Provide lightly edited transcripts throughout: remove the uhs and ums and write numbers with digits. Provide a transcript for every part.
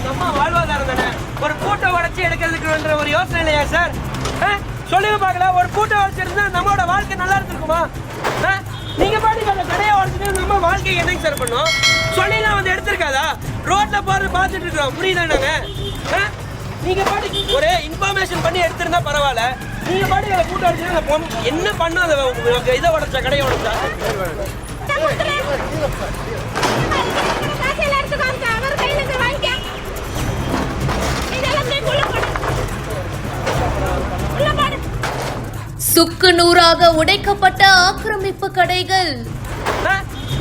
நம்ம வாழ்வாதாரம் தானே. ஒரு கூட்டை உடைச்சி எடுக்கிறதுக்குன்ற ஒரு யோசனை இல்லையா சார்? சொல்லுங்க பார்க்கல. ஒரு கூட்டை உடைச்சிருந்தா நம்மளோட வாழ்க்கை நல்லா இருந்திருக்குமா? நீங்க பாட்டுக்கு அந்த கடையை உடைச்சிட்டு நம்ம வாழ்க்கையை என்னங்க சார் பண்ணோம்? சொல்லிலாம் வந்து எடுத்திருக்காதா? ரோட்ல போறது பார்த்துட்டு இருக்கிறோம், புரியுதா நாங்க? நீங்க பாட்டுக்கு ஒரு இன்ஃபர்மேஷன் பண்ணி எடுத்திருந்தா பரவாயில்ல. நீங்க பாட்டுக்கு அதை கூட்ட உடைச்சு என்ன பண்ணும்? அதை இதை உடைச்சா, கடையை உடைச்சா சுக்கு நூறாக உடைக்கப்பட்ட ஆக்கிரமிப்பு கடைகள்.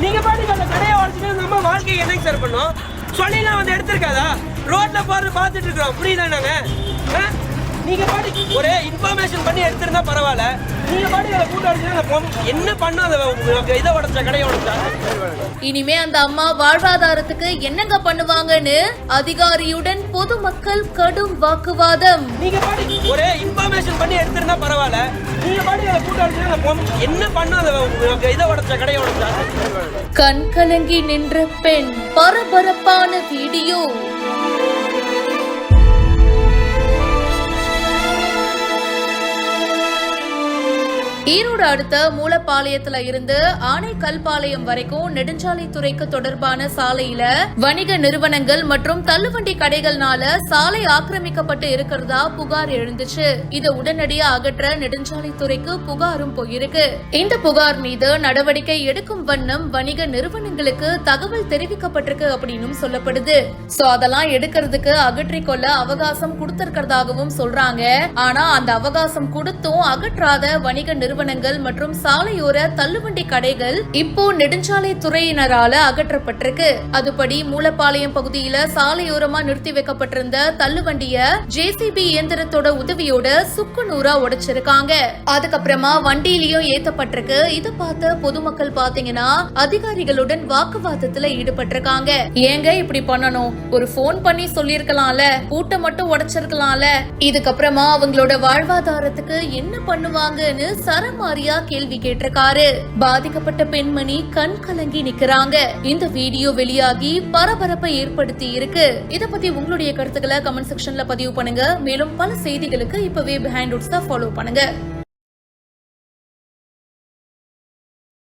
நீங்க பாட்டுக்கு அந்த கடையை உடைச்சிட்டு நம்ம வாழ்க்கையை என்னங்க சார் பண்ணோம்? சொல்லிலாம் வந்து எடுத்திருக்காதா? ரோட்ல போறது பார்த்துட்டு இருக்கிறோம், புரியுதா நாங்க? நீங்க பாட்டுக்கு ஒரு இன்ஃபர்மேஷன் பண்ணி எடுத்திருந்தா பரவாயில்ல. நீங்க பாட்டுக்கு அதை கூட்ட உடைச்சு என்ன பண்ணும்? அதை இதை உடைச்சா, கடையை உடைச்சா இனிமே அந்த அம்மா வாழ்வாதாரத்துக்கு என்னங்க பண்ணுவாங்கன்னு அதிகாரியுடன் பொதுமக்கள் கடும் வாக்குவாதம். நீங்க பாட்டுக்கு ஒரு இன்ஃபர்மேஷன் பண்ணி எடுத்திருந்தா பரவாயில்ல. நீங்க பாட்டுக்கு அதை கூட்ட உடைச்சு என்ன பண்ணும்? அதை இதை உடைச்சா, கடையை உடைச்சா கண் கலங்கி நின்ற பெண். பரபரப்பான வீடியோ. ஈரோடு அடுத்த மூலப்பாளையத்துல இருந்து ஆனைக்கல்பாளையம் வரைக்கும் நெடுஞ்சாலைத்துறைக்கு தொடர்பான சாலையில வணிக நிறுவனங்கள் மற்றும் தள்ளுவண்டி கடைகள்னால சாலை ஆக்கிரமிக்கப்பட்டு இருக்கிறதா புகார் எழுந்துச்சு. இதை உடனடியா அகற்ற நெடுஞ்சாலைத்துறைக்கு புகாரும் போயிருக்கு. இந்த புகார் மீது நடவடிக்கை எடுக்கும் வண்ணம் வணிக நிறுவனங்களுக்கு தகவல் தெரிவிக்கப்பட்டிருக்கு அப்படின்னு சொல்லப்படுது. சோ அதெல்லாம் எடுக்கிறதுக்கு அகற்றிக் கொள்ள அவகாசம் கொடுத்திருக்கிறதாகவும் சொல்றாங்க. ஆனா அந்த அவகாசம் கொடுத்தும் அகற்றாத வணிக நிறுவனங்கள் மற்றும் சாலையோர தள்ளுவண்டி கடைகள் இப்போ நெடுஞ்சாலை துறையினரால அகற்றப்பட்டிருக்கு. அதுபடி மூலப்பாளையம் பகுதியில சாலையோரமா நிறுத்தி வைக்கப்பட்டிருந்த தள்ளுவண்டிய ஜேசிபி இயந்திரத்தோட உதவியோட சுக்கு நூறா உடைச்சிருக்காங்க. அதுக்கப்புறமா வண்டியிலயும் ஏத்தப்பட்டிருக்கு. இத பார்த்த பொதுமக்கள் பாத்தீங்கன்னா அதிகாரிகளுடன் வாக்குவாதத்துல ஈடுபட்டிருக்காங்க. ஏங்க இப்படி பண்ணணும்? ஒரு போன் பண்ணி சொல்லிருக்கலாம்ல, பூட்டை மட்டும் உடைச்சிருக்கலாம்ல. இதுக்கப்புறமா அவங்களோட வாழ்வாதாரத்துக்கு என்ன பண்ணுவாங்கன்னு சரமாரியா கேள்வி கேட்டிருக்காரு. பாதிக்கப்பட்ட பெண்மணி கண் கலங்கி நிக்கிறாங்க. இந்த வீடியோ வெளியாகி பரபரப்பை ஏற்படுத்தி இருக்கு. இத பத்தி உங்களுடைய கருத்துக்களை கமெண்ட் செக்ஷன்ல பதிவு பண்ணுங்க. மேலும் பல செய்திகளுக்கு இப்பவே பிஹைண்ட் ரூட்ஸ் ஃபாலோ பண்ணுங்க.